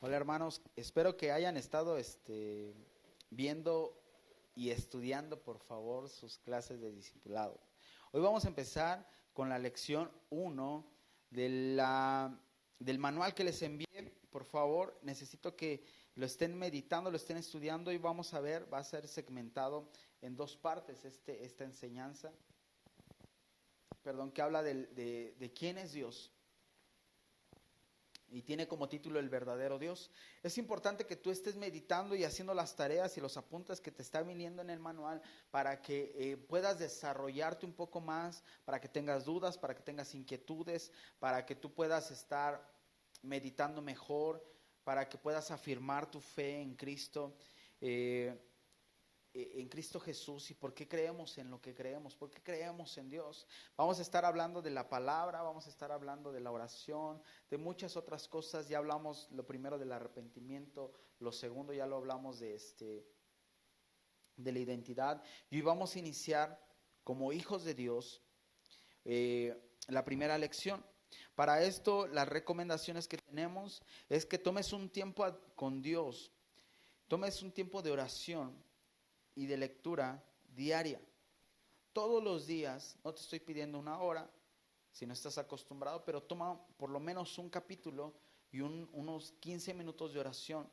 Hola hermanos, espero que hayan estado viendo y estudiando por favor sus clases de discipulado. Hoy vamos a empezar con la lección 1 del manual que les envié. Por favor, necesito que lo estén meditando, lo estén estudiando y vamos a ver, va a ser segmentado en dos partes esta enseñanza, que habla de quién es Dios. Y tiene como título El verdadero Dios. Es importante que tú estés meditando y haciendo las tareas y los apuntes que te está viniendo en el manual para que puedas desarrollarte un poco más, para que tengas dudas, para que tengas inquietudes, para que tú puedas estar meditando mejor, para que puedas afirmar tu fe en Cristo Jesús y por qué creemos en lo que creemos, por qué creemos en Dios. Vamos a estar hablando de la palabra, vamos a estar hablando de la oración, de muchas otras cosas. Ya hablamos lo primero del arrepentimiento, lo segundo ya lo hablamos de la identidad. Y hoy vamos a iniciar como hijos de Dios la primera lección. Para esto, las recomendaciones que tenemos es que tomes un tiempo con Dios, tomes un tiempo de oración y de lectura diaria. Todos los días, no te estoy pidiendo una hora, si no estás acostumbrado, pero toma por lo menos un capítulo y unos 15 minutos de oración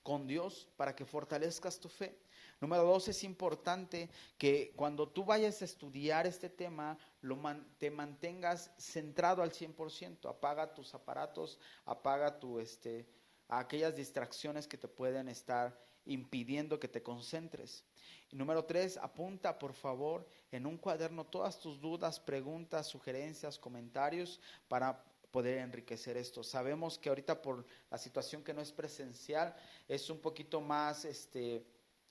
con Dios para que fortalezcas tu fe. Número 2, es importante que cuando tú vayas a estudiar este tema, te mantengas centrado al 100%. Apaga tus aparatos, apaga aquellas distracciones que te pueden estar impidiendo que te concentres. Y número 3, apunta por favor en un cuaderno todas tus dudas, preguntas, sugerencias, comentarios para poder enriquecer esto. Sabemos que ahorita por la situación que no es presencial es un poquito más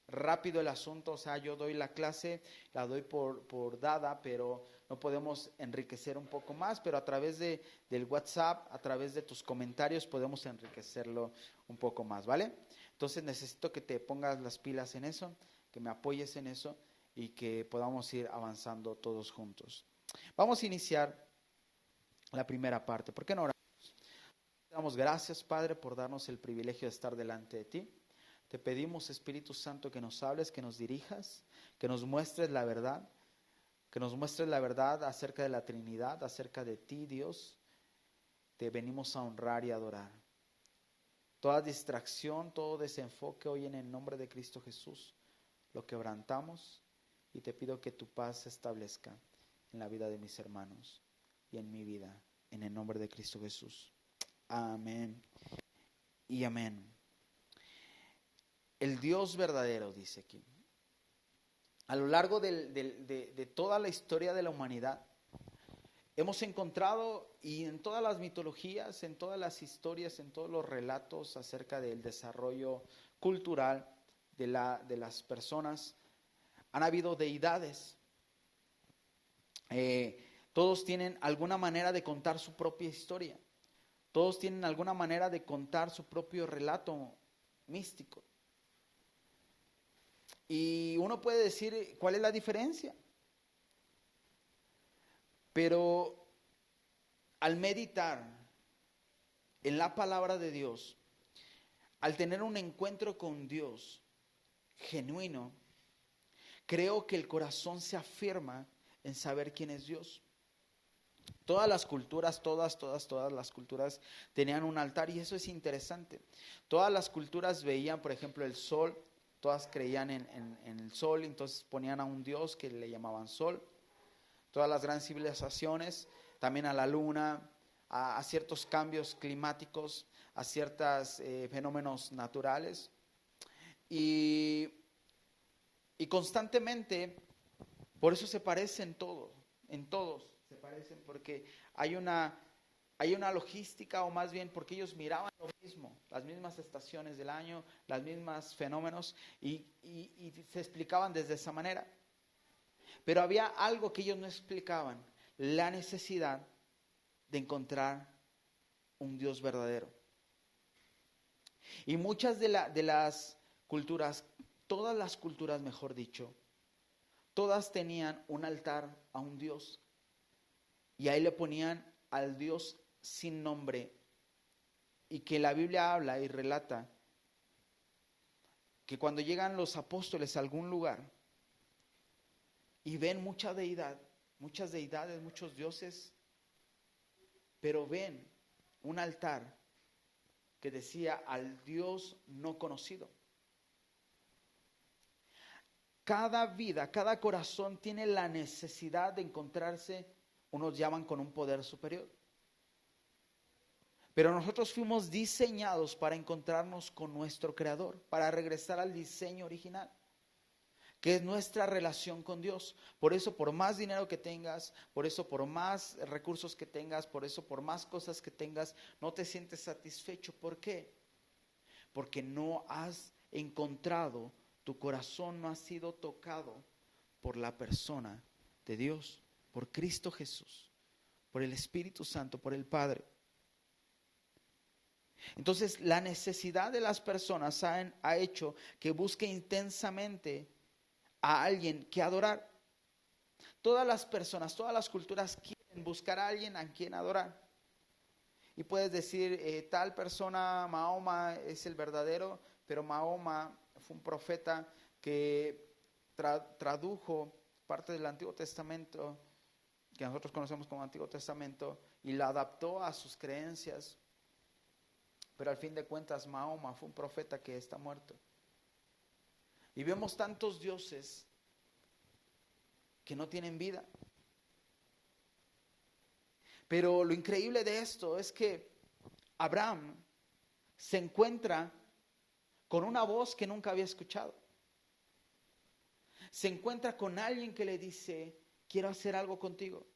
rápido el asunto. O sea, yo doy la clase, la doy por dada, pero no podemos enriquecer un poco más, pero a través del WhatsApp, a través de tus comentarios podemos enriquecerlo un poco más, ¿vale? Entonces necesito que te pongas las pilas en eso, que me apoyes en eso y que podamos ir avanzando todos juntos. Vamos a iniciar la primera parte. ¿Por qué no oramos? Te damos gracias, Padre, por darnos el privilegio de estar delante de ti. Te pedimos, Espíritu Santo, que nos hables, que nos dirijas, que nos muestres la verdad, acerca de la Trinidad, acerca de ti, Dios. Te venimos a honrar y adorar. Toda distracción, todo desenfoque hoy en el nombre de Cristo Jesús, lo quebrantamos y te pido que tu paz se establezca en la vida de mis hermanos y en mi vida, en el nombre de Cristo Jesús. Amén y amén. El Dios verdadero, dice aquí. A lo largo de toda la historia de la humanidad, hemos encontrado, y en todas las mitologías, en todas las historias, en todos los relatos acerca del desarrollo cultural de las personas, han habido deidades. Todos tienen alguna manera de contar su propia historia. Todos tienen alguna manera de contar su propio relato místico. Y uno puede decir, ¿cuál es la diferencia? Pero al meditar en la palabra de Dios, al tener un encuentro con Dios genuino, creo que el corazón se afirma en saber quién es Dios. Todas las culturas, todas las culturas tenían un altar, y eso es interesante. Todas las culturas veían, por ejemplo, el sol, todas creían en el sol, entonces ponían a un dios que le llamaban sol. Todas las grandes civilizaciones, también a la luna, a ciertos cambios climáticos, a ciertos fenómenos naturales. Y Y constantemente, por eso se parecen todos, en todos se parecen, porque hay una logística, o más bien porque ellos miraban lo mismo, las mismas estaciones del año, las mismas fenómenos, y se explicaban desde esa manera. Pero había algo que ellos no explicaban, la necesidad de encontrar un Dios verdadero. Y muchas de las culturas, todas las culturas mejor dicho, todas tenían un altar a un Dios. Y ahí le ponían al Dios sin nombre. Y que la Biblia habla y relata que cuando llegan los apóstoles a algún lugar y ven muchas deidades, muchos dioses, pero ven un altar que decía al Dios no conocido. Cada vida, cada corazón tiene la necesidad de encontrarse, unos llaman con un poder superior. Pero nosotros fuimos diseñados para encontrarnos con nuestro Creador, para regresar al diseño original, que es nuestra relación con Dios. Por eso, por más dinero que tengas, por eso, por más recursos que tengas, por eso, por más cosas que tengas, no te sientes satisfecho. ¿Por qué? Porque no has encontrado, tu corazón no ha sido tocado por la persona de Dios, por Cristo Jesús, por el Espíritu Santo, por el Padre. Entonces, la necesidad de las personas ha hecho que busque intensamente a alguien que adorar. Todas las personas, todas las culturas quieren buscar a alguien a quien adorar. Y puedes decir, tal persona, Mahoma, es el verdadero, pero Mahoma fue un profeta que tradujo parte del Antiguo Testamento, que nosotros conocemos como Antiguo Testamento, y la adaptó a sus creencias. Pero al fin de cuentas, Mahoma fue un profeta que está muerto. Y vemos tantos dioses que no tienen vida. Pero lo increíble de esto es que Abraham se encuentra con una voz que nunca había escuchado. Se encuentra con alguien que le dice, quiero hacer algo contigo.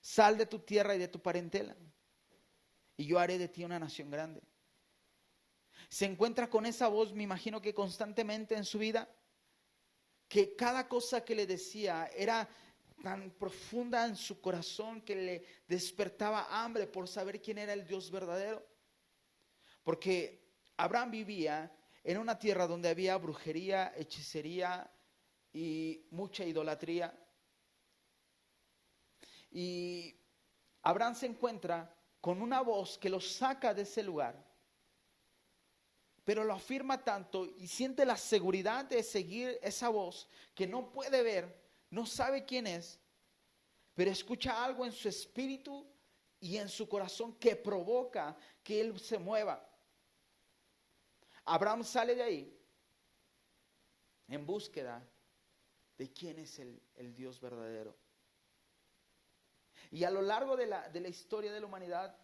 Sal de tu tierra y de tu parentela, y yo haré de ti una nación grande. Se encuentra con esa voz, me imagino que constantemente en su vida, que cada cosa que le decía era tan profunda en su corazón que le despertaba hambre por saber quién era el Dios verdadero. Porque Abraham vivía en una tierra donde había brujería, hechicería y mucha idolatría. Y Abraham se encuentra con una voz que lo saca de ese lugar, pero lo afirma tanto y siente la seguridad de seguir esa voz que no puede ver, no sabe quién es, pero escucha algo en su espíritu y en su corazón que provoca que él se mueva. Abraham sale de ahí en búsqueda de quién es el Dios verdadero. Y a lo largo de la historia de la humanidad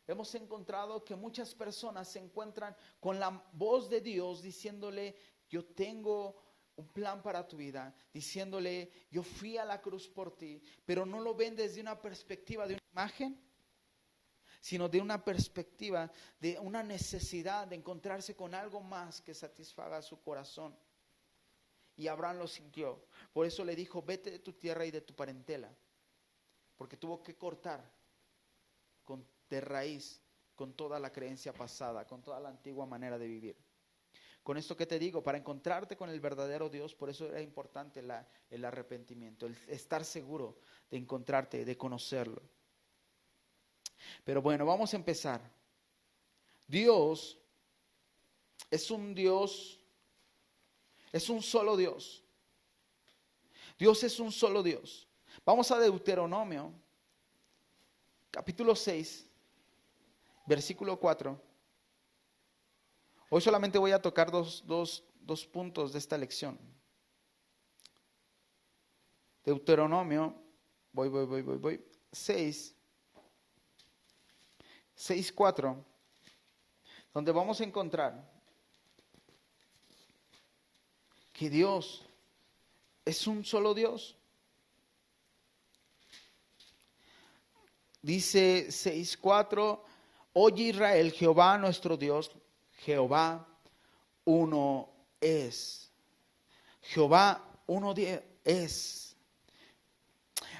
hemos encontrado que muchas personas se encuentran con la voz de Dios diciéndole, yo tengo un plan para tu vida, diciéndole, yo fui a la cruz por ti, pero no lo ven desde una perspectiva de una imagen, sino de una perspectiva de una necesidad de encontrarse con algo más que satisfaga su corazón. Y Abraham lo sintió. Por eso le dijo, vete de tu tierra y de tu parentela. Porque tuvo que cortar de raíz con toda la creencia pasada, con toda la antigua manera de vivir. Con esto que te digo, para encontrarte con el verdadero Dios, por eso era importante el arrepentimiento, el estar seguro de encontrarte, de conocerlo. Pero bueno, vamos a empezar. Dios es un Dios, es un solo Dios. Dios es un solo Dios. Vamos a Deuteronomio, capítulo 6, versículo 4. Hoy solamente voy a tocar dos puntos de esta lección. Deuteronomio, voy. 6, 4, donde vamos a encontrar que Dios es un solo Dios. Dice 6:4, oye Israel, Jehová nuestro Dios, Jehová uno es. Jehová uno es.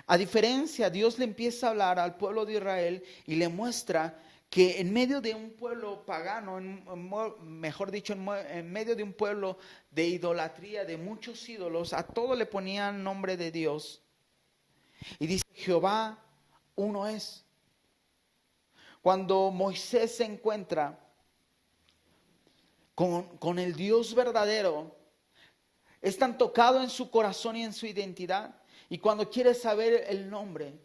A diferencia, Dios le empieza a hablar al pueblo de Israel y le muestra que en medio de un pueblo pagano, mejor dicho, en medio de un pueblo de idolatría, de muchos ídolos, a todo le ponían nombre de Dios. Y dice, Jehová uno es. Cuando Moisés se encuentra con el Dios verdadero, es tan tocado en su corazón y en su identidad. Y cuando quiere saber el nombre,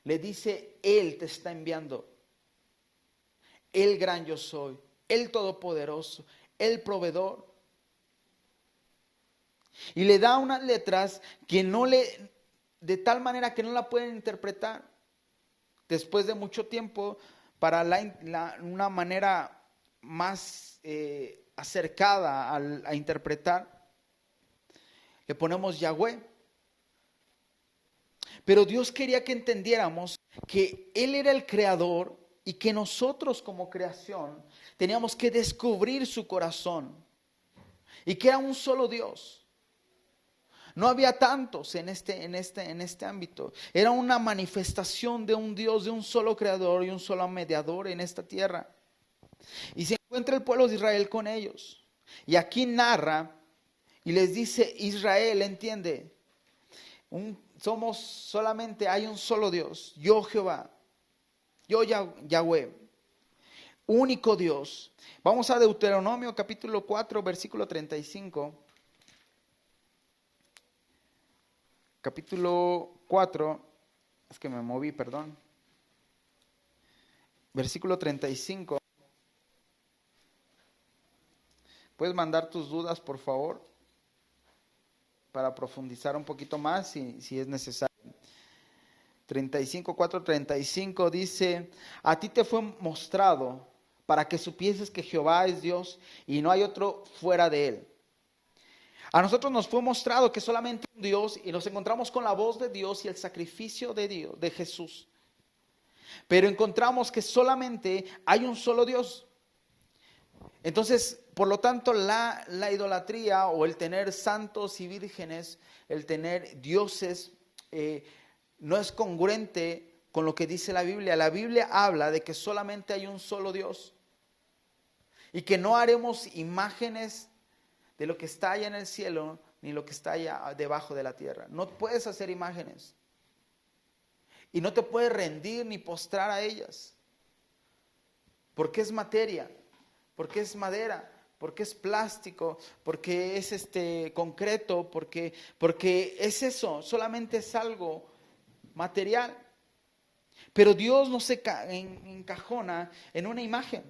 le dice, Él te está enviando. El gran yo soy, el todopoderoso, el proveedor. Y le da unas letras que de tal manera que no la pueden interpretar. Después de mucho tiempo, para una manera más acercada a interpretar, le ponemos Yahweh. Pero Dios quería que entendiéramos que Él era el creador y que nosotros como creación teníamos que descubrir su corazón y que era un solo Dios. No había tantos en este ámbito. Era una manifestación de un Dios, de un solo creador y un solo mediador en esta tierra. Y se encuentra el pueblo de Israel con ellos. Y aquí narra y les dice, Israel, entiende, hay un solo Dios, yo Jehová, yo Yahweh, único Dios. Vamos a Deuteronomio capítulo 4, versículo 35. Capítulo 4, es que me moví, perdón. Versículo 35. ¿Puedes mandar tus dudas, por favor? Para profundizar un poquito más si es necesario. 4:35 dice, a ti te fue mostrado para que supieses que Jehová es Dios y no hay otro fuera de él. A nosotros nos fue mostrado que solamente un Dios, y nos encontramos con la voz de Dios y el sacrificio de Dios, de Jesús. Pero encontramos que solamente hay un solo Dios. Entonces, por lo tanto, la idolatría o el tener santos y vírgenes, el tener dioses, no es congruente con lo que dice la Biblia. La Biblia habla de que solamente hay un solo Dios y que no haremos imágenes de lo que está allá en el cielo ni lo que está allá debajo de la tierra. No puedes hacer imágenes y no te puedes rendir ni postrar a ellas, porque es materia, porque es madera, porque es plástico, porque es concreto, porque es eso, solamente es algo material. Pero Dios no se encajona en una imagen,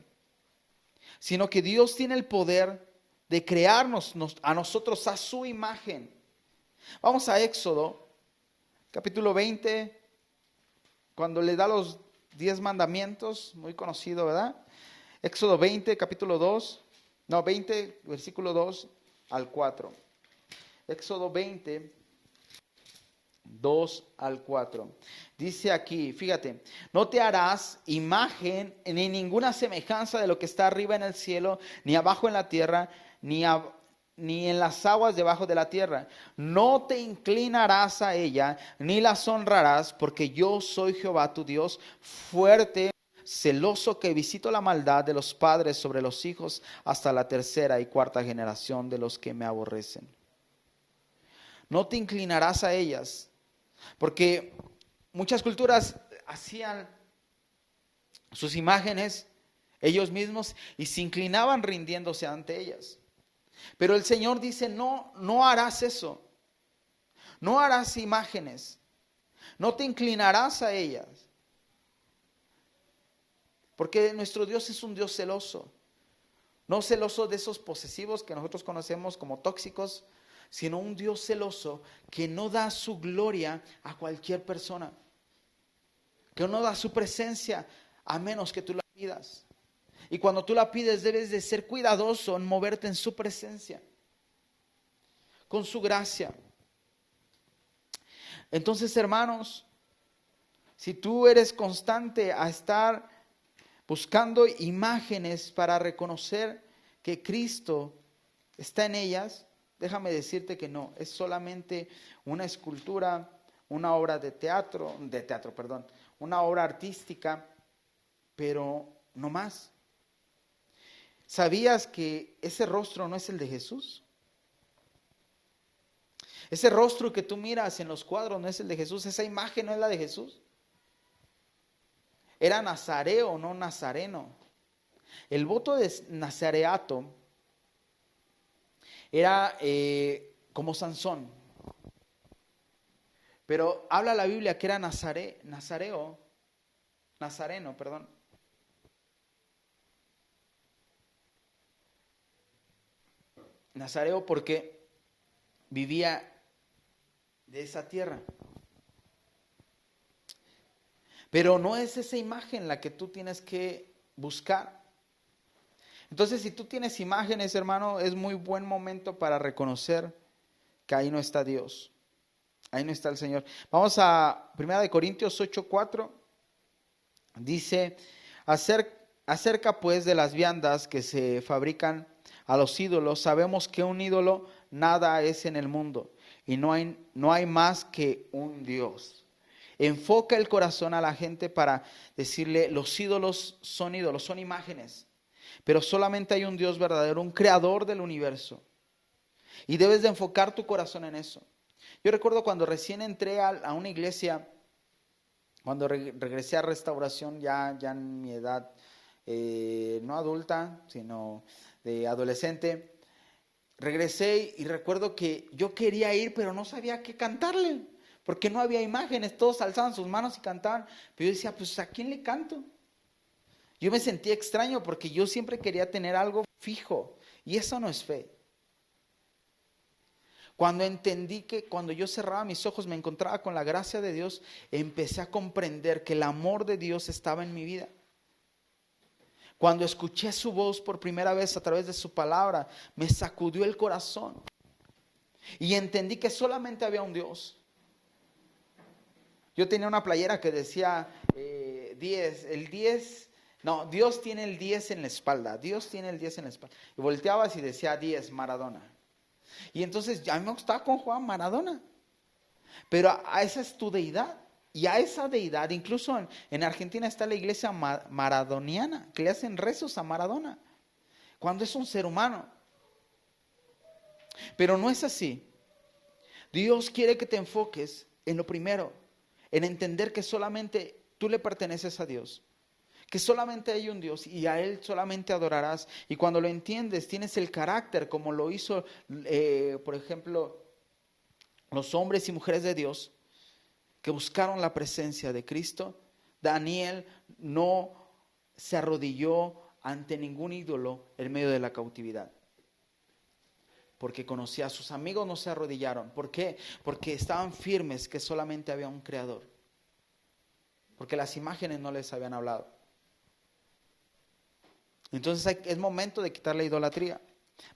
sino que Dios tiene el poder de crearnos a nosotros a su imagen. Vamos a Éxodo, capítulo 20, cuando le da los 10 mandamientos, muy conocido, ¿verdad? Éxodo 20, versículo 2 al 4. Éxodo 20, 2 al 4. Dice aquí, fíjate, no te harás imagen ni ninguna semejanza de lo que está arriba en el cielo, ni abajo en la tierra, ni en las aguas debajo de la tierra. No te inclinarás a ella, ni las honrarás, porque yo soy Jehová tu Dios, fuerte, celoso, que visito la maldad de los padres sobre los hijos hasta la tercera y cuarta generación de los que me aborrecen. No te inclinarás a ellas, porque muchas culturas hacían sus imágenes ellos mismos y se inclinaban rindiéndose ante ellas. Pero el Señor dice, no harás eso. No harás imágenes. No te inclinarás a ellas. Porque nuestro Dios es un Dios celoso. No celoso de esos posesivos que nosotros conocemos como tóxicos, sino un Dios celoso que no da su gloria a cualquier persona. Que no da su presencia a menos que tú la pidas. Y cuando tú la pides debes de ser cuidadoso en moverte en su presencia. con su gracia. Entonces, hermanos, si tú eres constante a estar buscando imágenes para reconocer que Cristo está en ellas, déjame decirte que no, es solamente una escultura, una obra una obra artística, pero no más. ¿Sabías que ese rostro no es el de Jesús? Ese rostro que tú miras en los cuadros no es el de Jesús, esa imagen no es la de Jesús. Era nazareo, no nazareno. El voto de nazareato era como Sansón. Pero habla la Biblia que era nazareno, perdón. Nazareo porque vivía de esa tierra. Pero no es esa imagen la que tú tienes que buscar. Entonces, si tú tienes imágenes, hermano, es muy buen momento para reconocer que ahí no está Dios. Ahí no está el Señor. Vamos a 1 Corintios 8:4. Dice, acerca pues de las viandas que se fabrican a los ídolos, sabemos que un ídolo nada es en el mundo y no hay más que un Dios. Enfoca el corazón a la gente para decirle, los ídolos, son imágenes, pero solamente hay un Dios verdadero, un creador del universo. Y debes de enfocar tu corazón en eso. Yo recuerdo cuando recién entré a una iglesia, cuando regresé a Restauración ya en mi edad, no adulta, sino de adolescente, regresé y recuerdo que yo quería ir, pero no sabía qué cantarle, porque no había imágenes, todos alzaban sus manos y cantaban, pero yo decía, pues ¿a quién le canto? Yo me sentía extraño porque yo siempre quería tener algo fijo, y eso no es fe. Cuando entendí que cuando yo cerraba mis ojos me encontraba con la gracia de Dios, empecé a comprender que el amor de Dios estaba en mi vida. Cuando escuché su voz por primera vez a través de su palabra, me sacudió el corazón. Y entendí que solamente había un Dios. Yo tenía una playera que decía 10, el 10, no, Dios tiene el 10 en la espalda, Dios tiene el 10 en la espalda. Y volteabas y decía 10, Maradona. Y entonces a mí me gustaba con Juan Maradona. Pero a esa es tu deidad. Y a esa deidad, incluso en Argentina está la iglesia maradoniana, que le hacen rezos a Maradona, cuando es un ser humano. Pero no es así. Dios quiere que te enfoques en lo primero, en entender que solamente tú le perteneces a Dios, que solamente hay un Dios y a Él solamente adorarás. Y cuando lo entiendes, tienes el carácter como lo hizo, por ejemplo, los hombres y mujeres de Dios que buscaron la presencia de Cristo. Daniel no se arrodilló ante ningún ídolo en medio de la cautividad, porque conocía a sus amigos, no se arrodillaron. ¿Por qué? Porque estaban firmes que solamente había un creador, porque las imágenes no les habían hablado. Entonces es momento de quitar la idolatría.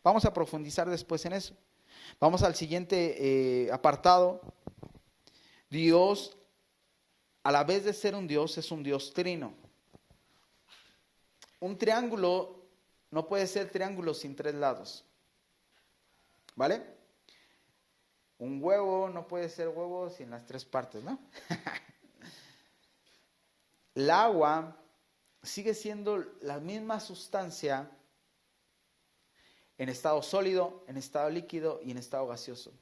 Vamos a profundizar después en eso. Vamos al siguiente apartado. Dios, a la vez de ser un Dios, es un Dios trino. Un triángulo no puede ser triángulo sin tres lados. ¿Vale? Un huevo no puede ser huevo sin las tres partes, ¿no? El agua sigue siendo la misma sustancia en estado sólido, en estado líquido y en estado gaseoso.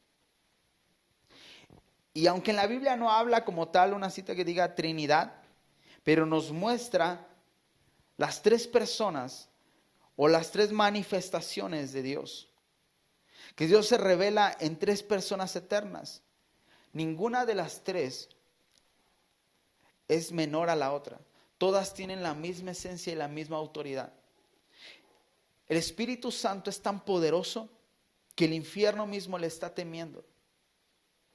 Y aunque en la Biblia no habla como tal una cita que diga Trinidad, pero nos muestra las tres personas o las tres manifestaciones de Dios. Que Dios se revela en tres personas eternas. Ninguna de las tres es menor a la otra. Todas tienen la misma esencia y la misma autoridad. El Espíritu Santo es tan poderoso que el infierno mismo le está temiendo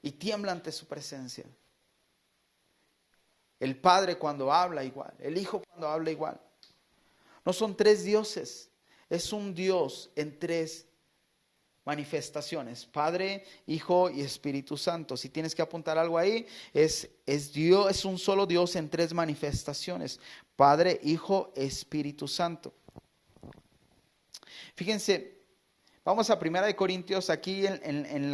y tiembla ante su presencia. El Padre cuando habla igual, el Hijo cuando habla igual. No son tres dioses, es un Dios en tres manifestaciones, Padre, Hijo y Espíritu Santo. Si tienes que apuntar algo ahí, es Dios, es un solo Dios en tres manifestaciones, Padre, Hijo, Espíritu Santo. Fíjense, vamos a 1 Corintios aquí en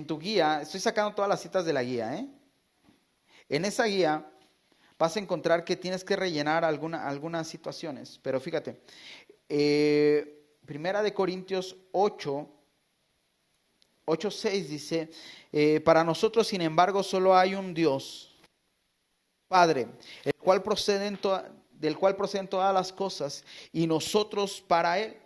tu guía. Estoy sacando todas las citas de la guía, En esa guía vas a encontrar que tienes que rellenar algunas situaciones, pero fíjate, 1 Corintios 8:6 dice, para nosotros, sin embargo, solo hay un Dios, Padre, del cual proceden todas las cosas, y nosotros para Él,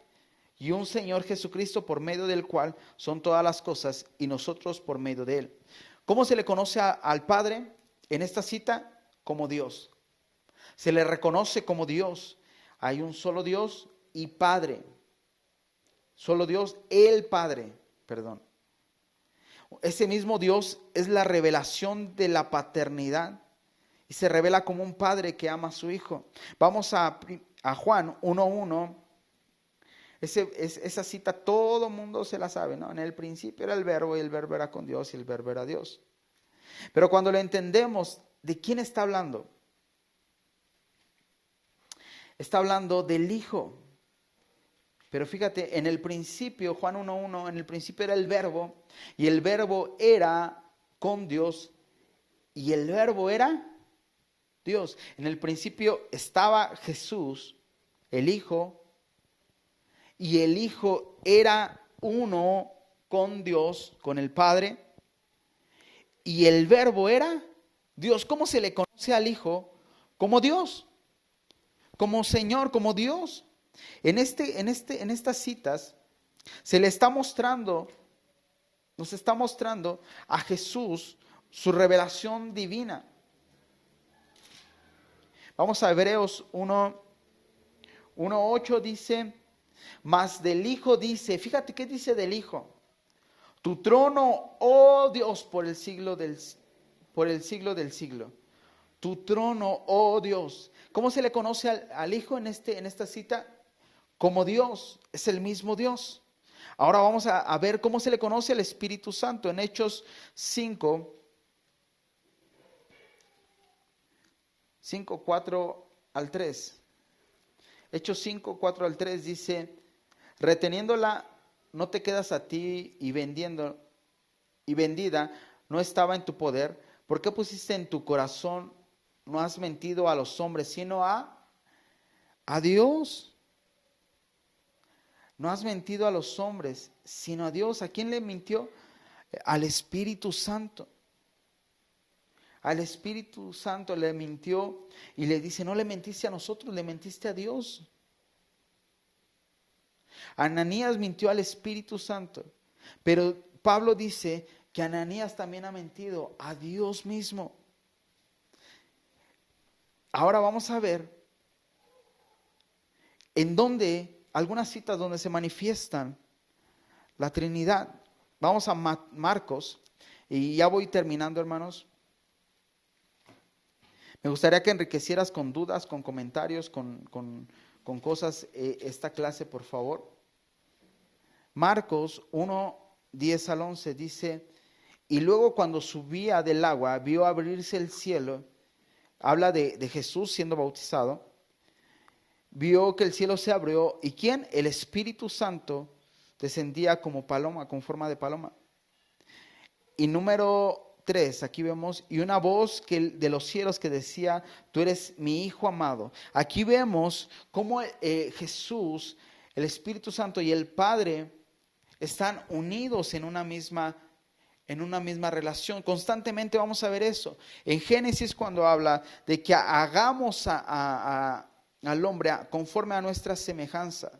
y un Señor Jesucristo, por medio del cual son todas las cosas, y nosotros por medio de Él. ¿Cómo se le conoce al Padre en esta cita? Como Dios. Se le reconoce como Dios. Hay un solo Dios y Padre. Solo Dios, el Padre, perdón. Ese mismo Dios es la revelación de la paternidad y se revela como un padre que ama a su hijo. Vamos a Juan 1:1. Esa cita todo mundo se la sabe, ¿no? En el principio era el verbo y el verbo era con Dios y el verbo era Dios. Pero cuando lo entendemos, ¿de quién está hablando? Está hablando del Hijo. Pero fíjate, en el principio, Juan 1:1, en el principio era el verbo, y el verbo era con Dios, y el verbo era Dios. En el principio estaba Jesús, el Hijo, y el Hijo era uno con Dios, con el Padre, y el verbo era Dios. ¿Cómo se le conoce al Hijo? Como Dios, como Señor, como Dios. En estas citas se le está mostrando, nos está mostrando a Jesús su revelación divina. Vamos a Hebreos 1:8 dice, mas del Hijo dice, fíjate qué dice del Hijo, tu trono, oh Dios, por el siglo del siglo. Tu trono, oh Dios. ¿Cómo se le conoce al Hijo en esta cita? Como Dios, es el mismo Dios. Ahora vamos a ver cómo se le conoce al Espíritu Santo en Hechos 5:4-3. Hechos 5:4-3 dice, reteniéndola no te quedas a ti y vendida no estaba en tu poder. ¿Por qué pusiste en tu corazón? No has mentido a los hombres, sino a Dios. No has mentido a los hombres, sino a Dios. ¿A quién le mintió? Al Espíritu Santo. Al Espíritu Santo le mintió y le dice, no le mentiste a nosotros, le mentiste a Dios. Ananías mintió al Espíritu Santo, pero Pablo dice que Ananías también ha mentido a Dios mismo. Ahora vamos a ver en dónde, algunas citas donde se manifiestan la Trinidad. Vamos a Marcos, y ya voy terminando, hermanos. Me gustaría que enriquecieras con dudas, con comentarios, con cosas esta clase, por favor. Marcos 1:10-11 dice, y luego cuando subía del agua, vio abrirse el cielo. Habla de Jesús siendo bautizado. Vio que el cielo se abrió, ¿y quién? El Espíritu Santo descendía como paloma, con forma de paloma. Y número 3, aquí vemos, y una voz de los cielos que decía, tú eres mi Hijo amado. Aquí vemos cómo Jesús, el Espíritu Santo y el Padre están unidos en una misma relación. Constantemente vamos a ver eso. En Génesis, cuando habla de que hagamos al hombre conforme a nuestra semejanza,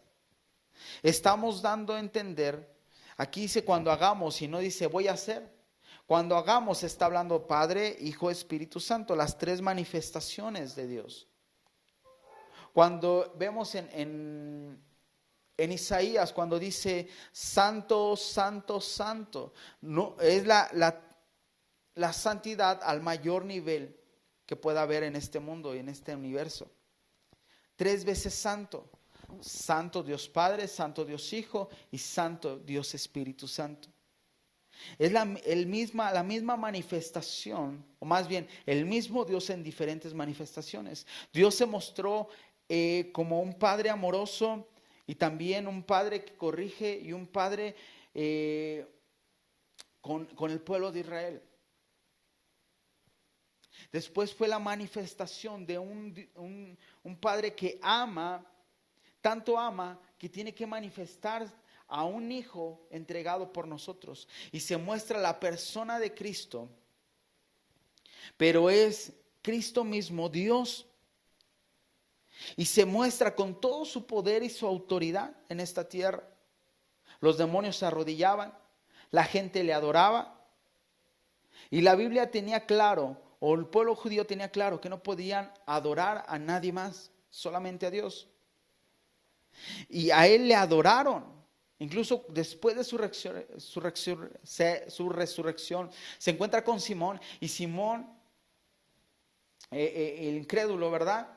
estamos dando a entender, aquí dice cuando hagamos y no dice voy a hacer. Cuando hagamos está hablando Padre, Hijo, Espíritu Santo, las tres manifestaciones de Dios. Cuando vemos en Isaías, cuando dice santo, santo, santo, no, es la santidad al mayor nivel que pueda haber en este mundo y en este universo. 3 veces santo. Santo Dios Padre, Santo Dios Hijo y Santo Dios Espíritu Santo. Es la misma manifestación, o más bien, el mismo Dios en diferentes manifestaciones. Dios se mostró como un Padre amoroso y también un Padre que corrige y un Padre con el pueblo de Israel. Después fue la manifestación de un Padre que ama, tanto ama que tiene que manifestar a un Hijo entregado por nosotros. Y se muestra la persona de Cristo, pero es Cristo mismo, Dios. Y se muestra con todo su poder y su autoridad en esta tierra. Los demonios se arrodillaban, la gente le adoraba. Y la Biblia tenía claro, o el pueblo judío tenía claro, que no podían adorar a nadie más, solamente a Dios. Y a Él le adoraron. Incluso después de su resurrección, se encuentra con Simón. Y Simón, el incrédulo, ¿verdad?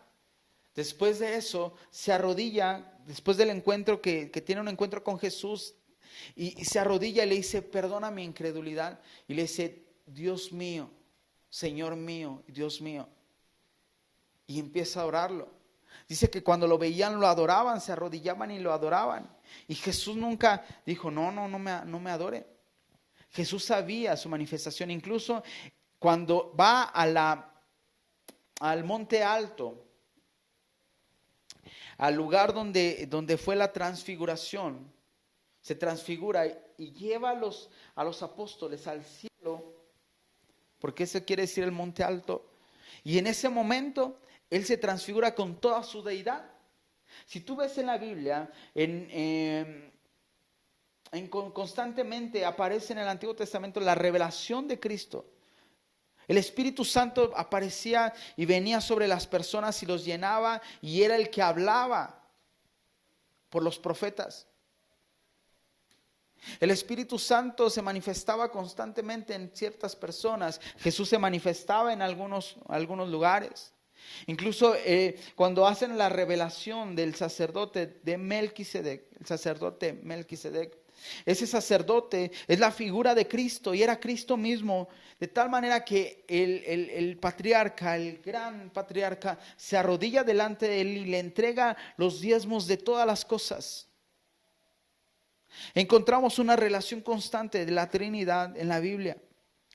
Después de eso, se arrodilla, después del encuentro, que tiene un encuentro con Jesús, y se arrodilla y le dice, perdona mi incredulidad. Y le dice, Dios mío, Señor mío, Dios mío. Y empieza a orarlo. Dice que cuando lo veían lo adoraban, se arrodillaban y lo adoraban. Y Jesús nunca dijo, no me adore. Jesús sabía su manifestación. Incluso cuando va al monte alto, al lugar donde fue la transfiguración, se transfigura y lleva a los apóstoles al cielo, porque eso quiere decir el monte alto. Y en ese momento Él se transfigura con toda su deidad. Si tú ves en la Biblia, constantemente aparece en el Antiguo Testamento la revelación de Cristo. El Espíritu Santo aparecía y venía sobre las personas y los llenaba, y era el que hablaba por los profetas. El Espíritu Santo se manifestaba constantemente en ciertas personas. Jesús se manifestaba en algunos lugares. Incluso cuando hacen la revelación del sacerdote de Melquisedec, el sacerdote Melquisedec, ese sacerdote es la figura de Cristo y era Cristo mismo, de tal manera que el patriarca, el gran patriarca, se arrodilla delante de él y le entrega los diezmos de todas las cosas. Encontramos una relación constante de la Trinidad en la Biblia.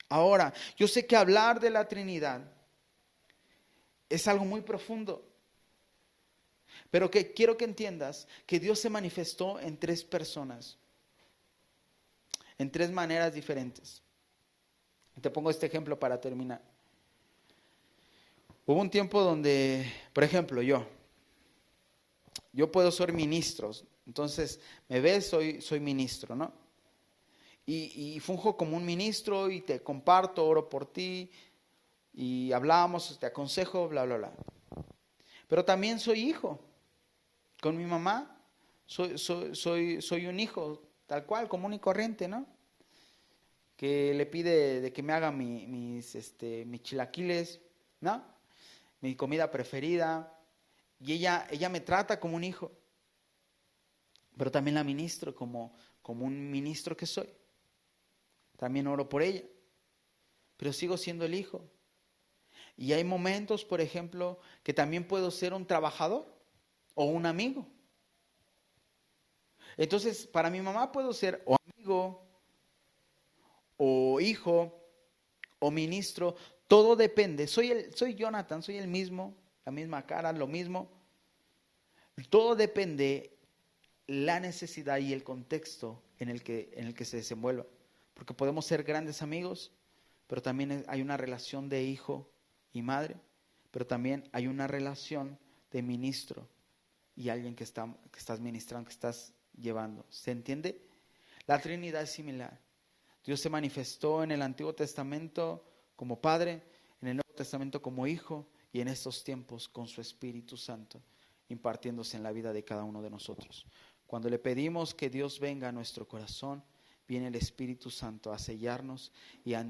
Ahora, yo sé que hablar de la Trinidad es algo muy profundo, pero que quiero que entiendas que Dios se manifestó en tres personas, en tres maneras diferentes. Te pongo este ejemplo para terminar. Hubo un tiempo donde, por ejemplo, yo puedo ser ministro. Entonces, me ves, soy ministro, ¿no? Y funjo como un ministro y te comparto, oro por ti y hablamos, te aconsejo, bla, bla, bla. Pero también soy hijo. Con mi mamá soy un hijo tal cual, común y corriente, ¿no? Que le pide de que me haga mis chilaquiles, ¿no? Mi comida preferida. Y ella me trata como un hijo. Pero también la ministro como un ministro que soy. También oro por ella. Pero sigo siendo el hijo. Y hay momentos, por ejemplo, que también puedo ser un trabajador o un amigo. Entonces, para mi mamá puedo ser o amigo, o hijo, o ministro. Todo depende. Soy Jonathan, soy el mismo, la misma cara, lo mismo. Todo depende la necesidad y el contexto en el que se desenvuelva. Porque podemos ser grandes amigos, pero también hay una relación de hijo y madre, pero también hay una relación de ministro y alguien que estás ministrando, que estás llevando. ¿Se entiende? La Trinidad es similar. Dios se manifestó en el Antiguo Testamento como Padre, en el Nuevo Testamento como Hijo, y en estos tiempos con su Espíritu Santo impartiéndose en la vida de cada uno de nosotros. Cuando le pedimos que Dios venga a nuestro corazón, viene el Espíritu Santo a sellarnos y a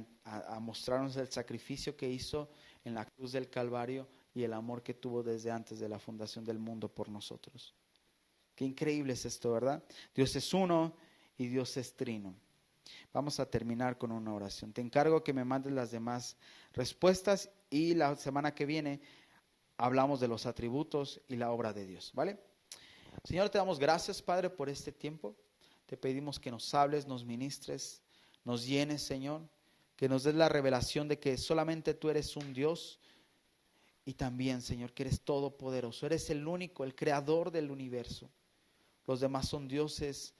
mostrarnos el sacrificio que hizo en la cruz del Calvario y el amor que tuvo desde antes de la fundación del mundo por nosotros. Qué increíble es esto, ¿verdad? Dios es uno y Dios es trino. Vamos a terminar con una oración. Te encargo que me mandes las demás respuestas y la semana que viene hablamos de los atributos y la obra de Dios, ¿vale? Señor, te damos gracias, Padre, por este tiempo. Te pedimos que nos hables, nos ministres, nos llenes, Señor, que nos des la revelación de que solamente tú eres un Dios y también, Señor, que eres todopoderoso. Eres el único, el creador del universo. Los demás son dioses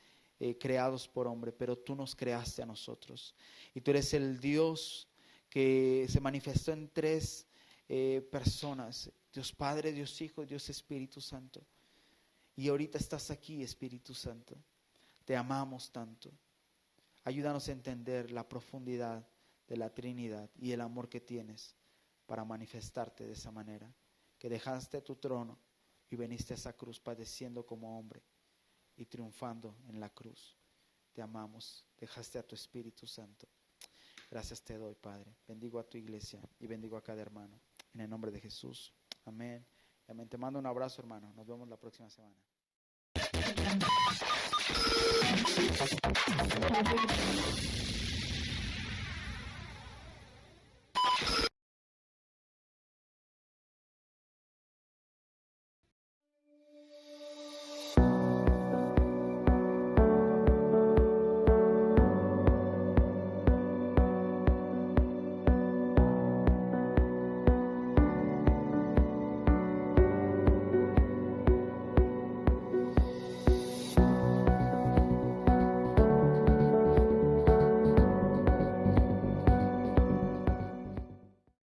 creados por hombre, pero tú nos creaste a nosotros. Y tú eres el Dios que se manifestó en tres personas: Dios Padre, Dios Hijo y Dios Espíritu Santo. Y ahorita estás aquí, Espíritu Santo. Te amamos tanto. Ayúdanos a entender la profundidad de la Trinidad y el amor que tienes para manifestarte de esa manera. Que dejaste tu trono y viniste a esa cruz padeciendo como hombre y triunfando en la cruz. Te amamos. Dejaste a tu Espíritu Santo. Gracias te doy, Padre. Bendigo a tu iglesia y bendigo a cada hermano. En el nombre de Jesús. Amén. Amén. Te mando un abrazo, hermano. Nos vemos la próxima semana.